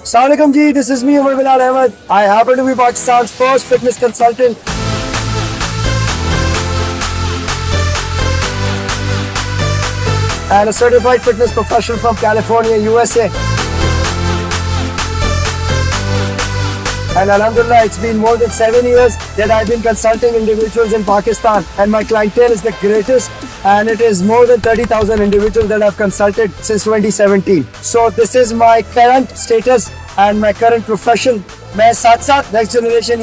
Assalamualaikum ji, this is me Umar Bilal Ahmed. I happen to be Pakistan's first fitness consultant. And a certified fitness professional from California, USA. And Alhamdulillah, it's been more than 7 years that I've been consulting individuals in Pakistan. And my clientele is the greatest. And it is more than 30,000 individuals that I've consulted since 2017. So this is my current status and my current profession. मैं साथ साथ next generation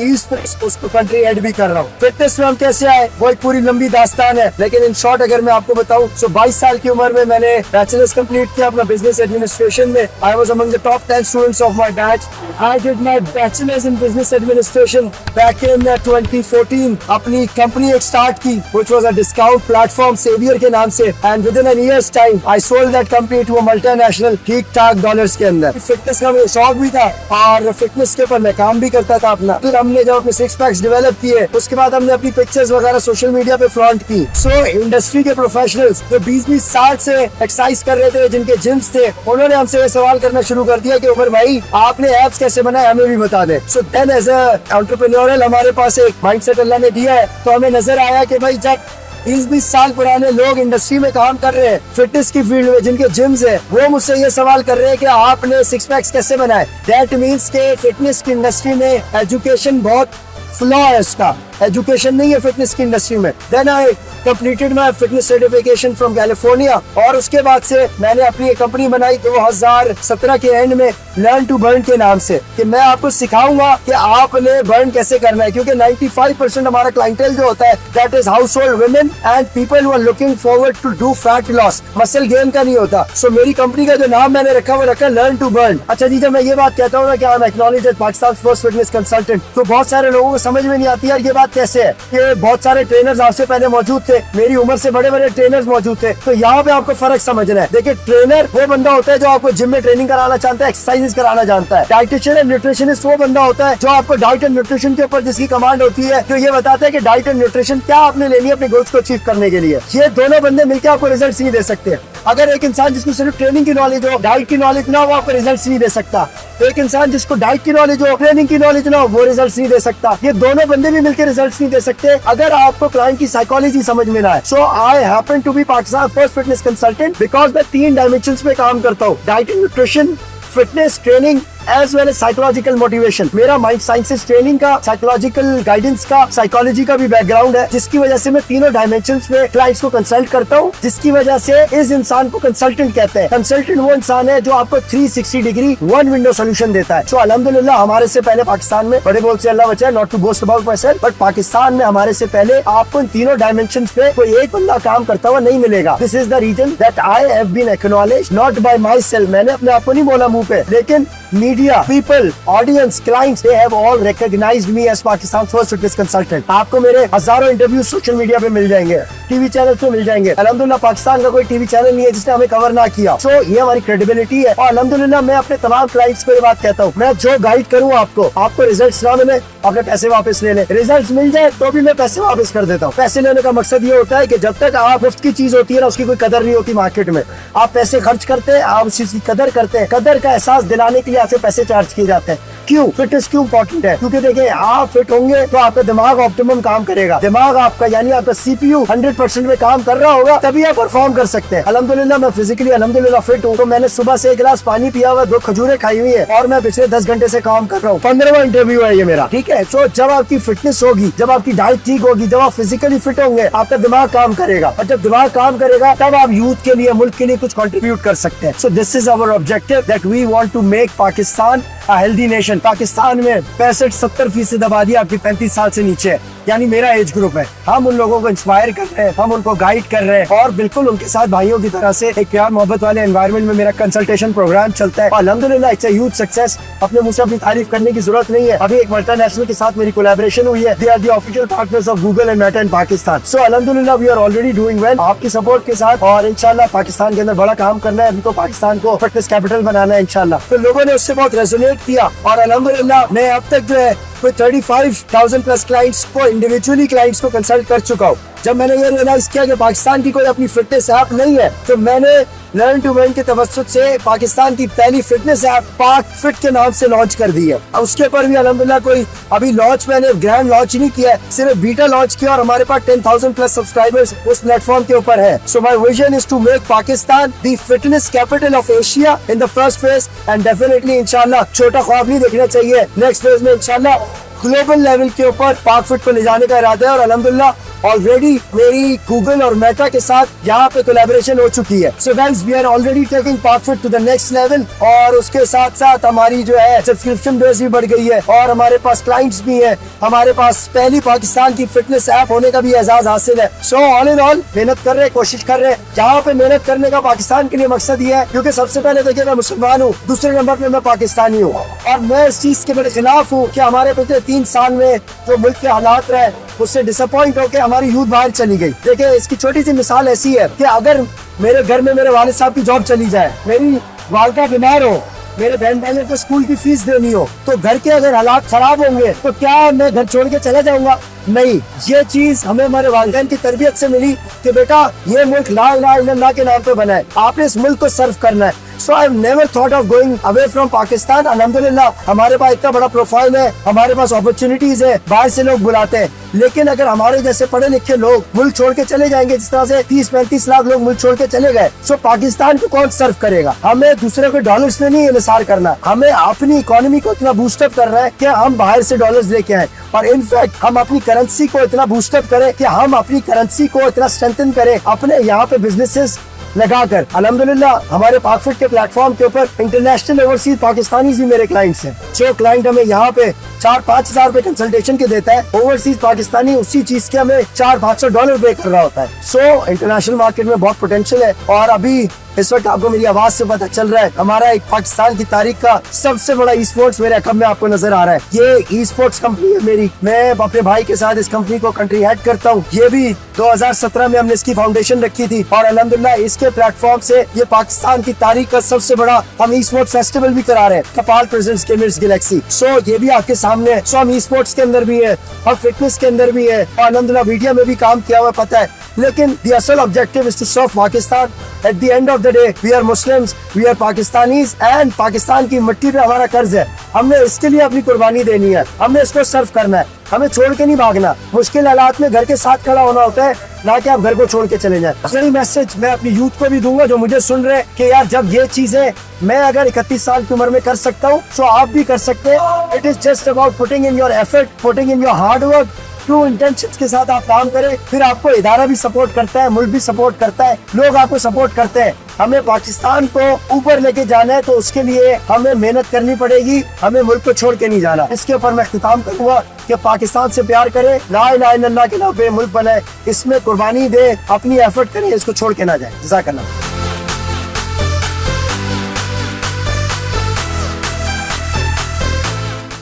उसको country add भी कर रहा हूँ। Fitness में हम कैसे आए वो एक पूरी लंबी दास्तान है, लेकिन इन शॉर्ट अगर मैं आपको बताऊँ तो 22 साल की उम्र में मैंने बैचलर्स कंप्लीट किया अपना बिजनेस एडमिनिस्ट्रेशन में। I was among the top 10 students of my batch. I did my bachelors in business administration back in 2014। अपनी कंपनी एक स्टार्ट की which was a discount platform Saviour के नाम से, and within an years time I sold that company to a multinational ठीक ठाक dollars के अंदर। फिटनेस का मुझे शौक भी था और फिटनेस के ऊपर मैं काम भी करता था अपना। फिर हमने जब अपने 6 पैक्स डेवलप किए उसके बाद हमने अपनी पिक्चर्स वगैरह सोशल मीडिया पे फ्लॉन्ट की। सो इंडस्ट्री के प्रोफेशनल्स जो 20-20 साल से एक्सरसाइज कर रहे थे, जिनके जिम्स थे, उन्होंने हमसे सवाल करना शुरू कर दिया कि उमर भाई आपने एप्स कैसे बनाए, हमें भी बता दें। So then as a entrepreneurial हमारे पास एक माइंडसेट अल्लाह ने दिया है, तो हमें नजर आया कि भाई जब 20-20 साल पुराने लोग इंडस्ट्री में काम कर रहे हैं फिटनेस की फील्ड में, जिनके जिम्स है, वो मुझसे ये सवाल कर रहे हैं कि आपने 6 पैक्स कैसे बनाए। दैट मीन्स के फिटनेस की इंडस्ट्री में एजुकेशन बहुत फ्लॉ है, इसका एजुकेशन नहीं है फिटनेस की इंडस्ट्री में। Then I completed my fitness certification from California, और उसके बाद से मैंने अपनी एक कंपनी बनाई 2017 के एंड में लर्न टू बर्न के नाम से, कि मैं आपको सिखाऊंगा कि आपने बर्न कैसे करना है। क्योंकि 95% हमारा क्लाइंटेल जो होता है that is household women and people who are looking forward to do fat loss. Muscle gain का नहीं होता। सो मेरी कंपनी का जो नाम मैंने रखा वो रखा लर्न टू बर्न। अच्छा जी, जब मैं ये बात कहता हूँ ना कि I am acknowledged as Pakistan first fitness consultant, तो बहुत सारे लोगों को समझ में नहीं आती यार ये बात कैसे है कि बहुत सारे ट्रेनर्स आपसे पहले मौजूद थे, मेरी उम्र से बड़े बड़े ट्रेनर्स मौजूद थे। तो यहाँ पे आपको फर्क समझना है। देखिए, ट्रेनर वो बंदा होता है जो आपको जिम में ट्रेनिंग कराना चाहता है, एक्सरसाइज कराना जानता है। डाइटिशियन एंड न्यूट्रिशनिस्ट वो बंदा होता है जो आपको डाइट एंड न्यूट्रिशन के ऊपर जिसकी कमांड होती है, जो ये बताता है कि डाइट एंड न्यूट्रिशन क्या आपने लेनी है अपने गोल्स को अचीव करने के लिए। ये दोनों बंदे मिलकर आपको रिजल्ट नहीं दे सकते। अगर एक इंसान जिसको सिर्फ ट्रेनिंग की नॉलेज हो, डाइट की नॉलेज ना हो, आपको रिजल्ट नहीं दे सकता। तो एक इंसान जिसको डाइट की नॉलेज हो, ट्रेनिंग की नॉलेज ना हो, वो रिजल्ट नहीं दे सकता। ये दोनों बंदे भी मिलकर रिजल्ट नहीं दे सकते अगर आपको क्लाइंट की साइकोलॉजी समझ में ना आए। So I happen to be Pakistan first fitness consultant because मैं 3 डायमेंशंस में काम करता हूँ: diet and nutrition, fitness training as well as psychological motivation. मेरा माइंड साइंसेस ट्रेनिंग का, साइकोलॉजिकल गाइडेंस का, साइकोलॉजी का भी बैकग्राउंड है, जिसकी वजह से मैं तीनों डायमेंशंस में क्लाइंट्स को कंसल्ट करता हूँ, जिसकी वजह से इस इंसान को कंसल्टेंट कहते हैं। कंसल्टेंट वो इंसान है जो आपको 360 डिग्री वन विंडो सोल्यूशन देता है। सो अल्हम्दुलिल्लाह हमारे से पहले पाकिस्तान में, बड़े बोल से अल्लाह बचाए, not to boast about myself, but Pakistan में हमारे से पहले आपको इन तीनों डायमेंशंस पे कोई एक बंदा काम करता हुआ नहीं मिलेगा। This is the reason that I have been acknowledged not by myself. मैंने अपने आप को नहीं बोला मुंह पे, लेकिन media, people, audience, clients, they have all recognised me as Pakistan first fitness consultant. आपको मेरे हजारों इंटरव्यू सोशल मीडिया पे मिल जाएंगे, टीवी चैनल पे मिल जाएंगे। अल्हम्दुलिल्लाह पाकिस्तान का कोई टीवी चैनल नहीं है जिसने हमें कवर ना किया। सो ये हमारी क्रेडिबिलिटी है, और अल्हम्दुलिल्लाह मैं अपने तमाम क्लाइंट्स को ये बात कहता हूँ, मैं जो गाइड करूँ आपको रिजल्ट ना मिले, अपने पैसे वापस ले ले। रिजल्ट मिल जाए तो भी मैं पैसे वापस कर देता हूँ। पैसे लेने का मकसद ये होता है कि जब तक आप मुफ्त की चीज होती है ना, उसकी कोई कदर नहीं होती मार्केट में। आप पैसे खर्च करते हैं, आप उस चीज की कदर करते हैं। कदर का एहसास दिलाने के लिए आपसे पैसे चार्ज किए जाते हैं। क्यों? फिटनेस क्यों इंपॉर्टेंट है? क्योंकि देखिए, आप फिट होंगे तो आपका दिमाग ऑप्टिमम काम करेगा। दिमाग आपका यानी आपका सीपीयू 100% में काम कर रहा होगा, तभी आप परफॉर्म कर सकते हैं। अल्हम्दुलिल्लाह मैं फिजिकली अल्हम्दुलिल्लाह फिट हूँ। तो मैंने सुबह से 1 गिलास पानी पिया हुआ, 2 खजूरें खाई हुई है, और मैं पिछले 10 घंटे से काम कर रहा हूँ। 15वां इंटरव्यू है ये मेरा, ठीक है। तो जब आपकी फिटनेस होगी, जब आपकी डाइट ठीक होगी, जब आप फिजिकली फिट होंगे, आपका दिमाग काम करेगा, और जब दिमाग काम करेगा तब आप यूथ के लिए, मुल्क के लिए कुछ कंट्रीब्यूट कर सकते हैं। So this is our objective that we want to make Pakistan a healthy nation. Pakistan में 65-70% आबादी आपकी 35 साल से नीचे है, यानी मेरा एज ग्रुप है। हम उन लोगों को इंस्पायर कर रहे हैं, हम उनको गाइड कर रहे हैं, और बिल्कुल उनके साथ भाइयों की तरह से एक प्यार मोहब्बत वाले एनवायरनमेंट में मेरा कंसल्टेशन प्रोग्राम चलता है। अल्हम्दुलिल्लाह इट्स अ ह्यूज सक्सेस। अपने मुझसे अपनी तारीफ करने की जरूरत नहीं है। अभी एक मल्टीनेशनल के साथ मेरी कोलैबोरेशन हुई है। They are the official partners of Google and Meta in Pakistan. So अल्हम्दुलिल्लाह we are already doing well आपकी सपोर्ट के साथ, और इंशाल्लाह पाकिस्तान के अंदर बड़ा काम करना है। हमको पाकिस्तान को फिटनेस कैपिटल बनाना है इंशाल्लाह। तो लोगों ने उससे बहुत रेजोनेट किया, और अल्हम्दुलिल्लाह मैं अब तक जो है कोई 35,000 प्लस क्लाइंट्स को, इंडिविजुअली क्लाइंट्स को कंसल्ट कर चुका हूँ। जब मैंने ये रियलाइज किया कि पाकिस्तान की कोई अपनी फिटनेस ऐप नहीं है, तो मैंने लर्न टू विन के तवज्जुद से पाकिस्तान की पहली फिटनेस ऐप पाक फिट के नाम से लॉन्च कर दी है। उसके ऊपर भी अल्हम्दुलिल्लाह कोई अभी लॉन्च मैंने ग्रैंड लॉन्च नहीं किया है, सिर्फ बीटा लॉन्च किया और हमारे पास 10,000 प्लस सब्सक्राइबर्स उस प्लेटफॉर्म के ऊपर है। So my vision is to make Pakistan the fitness capital of Asia in the first phase, and definitely इंशाल्लाह छोटा ख्वाब नहीं देखना चाहिए, नेक्स्ट फेज में इंशाल्लाह ग्लोबल लेवल के ऊपर पाक फिट को ले जाने का इरादा है। और अल्हम्दुलिल्लाह ऑलरेडी मेरी गूगल और मेटा के साथ यहाँ पे कोलैबोरेशन हो चुकी है। So guys we are already taking Pak Fit to the next level, और उसके साथ साथ हमारी जो है सब्सक्रिप्शन बेस भी बढ़ गई है और हमारे पास क्लाइंट्स भी हैं। हमारे पास पहली पाकिस्तान की फिटनेस ऐप होने का भी एजाज हासिल है। सो ऑल इन ऑल मेहनत कर रहे हैं, कोशिश कर रहे हैं। यहाँ पे मेहनत करने का पाकिस्तान के लिए मकसद ये है, क्योंकि सबसे पहले देखिए मैं मुसलमान हूँ, दूसरे नंबर पे मैं पाकिस्तानी हूँ, और मैं इस चीज के बड़े खिलाफ हूँ कि हमारे पिछले 3 साल में जो मुल्क के हालात रहे उससे डिसअपॉइंट होकर हमारी यूथ बाहर चली गई। देखिए इसकी छोटी सी मिसाल ऐसी है कि अगर मेरे घर में मेरे वालिद साहब की जॉब चली जाए, मेरी वालिदा बीमार हो, मेरे बहन भाइयों को स्कूल की फीस देनी हो, तो घर के अगर हालात खराब होंगे तो क्या मैं घर छोड़ के चला जाऊंगा? नहीं। ये चीज हमें हमारे वालिदैन की तरबियत से मिली कि बेटा ये मुल्क ला इलाहा इल्लल्लाह के नाम पे बना है, आपने इस मुल्क को सर्व करना है। So I've never thought of going away from Pakistan. अल्हम्दुलिल्लाह हमारे पास इतना बड़ा प्रोफाइल है, हमारे पास अपॉर्चुनिटीज है, बाहर से लोग बुलाते हैं। लेकिन अगर हमारे जैसे पढ़े लिखे लोग मुल्क छोड़ के चले जाएंगे, जिस तरह से 30-35 लाख लोग मुल्क छोड़ के चले गए, तो पाकिस्तान को कौन सर्व करेगा? हमें दूसरे को डॉलर्स में नहीं इंहिसार करना, हमें अपनी इकोनॉमी को इतना बूस्टअप करना है कि हम बाहर से डॉलर्स लेके आए, और इनफैक्ट हम अपनी करेंसी को इतना बूस्टअप करें कि हम अपनी करेंसी को इतना स्ट्रेंथन करें अपने यहाँ पे बिजनेसेस लगाकर। अल्हम्दुलिल्लाह हमारे पाक फिट के प्लेटफॉर्म के ऊपर इंटरनेशनल ओवरसीज पाकिस्तानी भी मेरे क्लाइंट्स हैं। जो क्लाइंट हमें यहाँ पे 4-5 हजार रुपए कंसल्टेशन के देता है, ओवरसीज पाकिस्तानी उसी चीज के हमें $400-500 पे कर रहा होता है। सो इंटरनेशनल मार्केट में बहुत पोटेंशियल है, और अभी इस वक्त आपको मेरी आवाज से पता चल रहा है हमारा एक पाकिस्तान की तारीख का सबसे बड़ा ई स्पोर्ट्स मेरे अकब में आपको नजर आ रहा है। ये ई स्पोर्ट्स कंपनी है मेरी, मैं अपने भाई के साथ इस कंपनी को कंट्री हेड करता हूँ। ये भी 2017 में हमने इसकी फाउंडेशन रखी थी, और अल्हम्दुलिल्लाह इसके प्लेटफॉर्म से ये पाकिस्तान की तारीख का सबसे बड़ा हम ई स्पोर्ट्स फेस्टिवल भी करा रहे हैं, कपाल प्रेजेंट्स गेमर्स गैलेक्सी। सो ये भी आपके सामने। सो हम ई स्पोर्ट्स के अंदर भी है, हम फिटनेस के अंदर भी है, और अल्हम्दुलिल्लाह मीडिया में भी काम किया हुआ पता है। लेकिन the असल objective is to serve Pakistan. At the end of the day, we are Muslims, we are Pakistanis, and Pakistan की मिट्टी पे हमारा कर्ज है। हमने इसके लिए अपनी कुर्बानी देनी है, हमने इसको सर्व करना है, हमें छोड़ के नहीं भागना। मुश्किल हालात में घर के साथ खड़ा होना होता है, ना कि आप घर को छोड़ के चले जाएं। यही मैसेज मैं अपनी यूथ को भी दूंगा जो मुझे सुन रहे हैं कि यार जब ये चीजें मैं अगर 31 साल की उम्र में कर सकता हूँ, तो आप भी कर सकते हैं। It is just about putting in your effort, putting in your hard work, true intentions के साथ आप काम करें, फिर आपको इदारा भी सपोर्ट करता है, मुल्क भी सपोर्ट करता है, लोग आपको सपोर्ट करते हैं। हमें पाकिस्तान को ऊपर लेके जाना है, तो उसके लिए हमें मेहनत करनी पड़ेगी, हमें मुल्क को छोड़ के नहीं जाना। इसके ऊपर मैं इख्तिताम करूंगा कि पाकिस्तान से प्यार करें, ला इलाहा इल्लल्लाह के नाम पे मुल्क बनाए, इसमें कुर्बानी दे, अपनी एफर्ट करें, इसको छोड़ के ना जाए। जज़ाकल्लाह।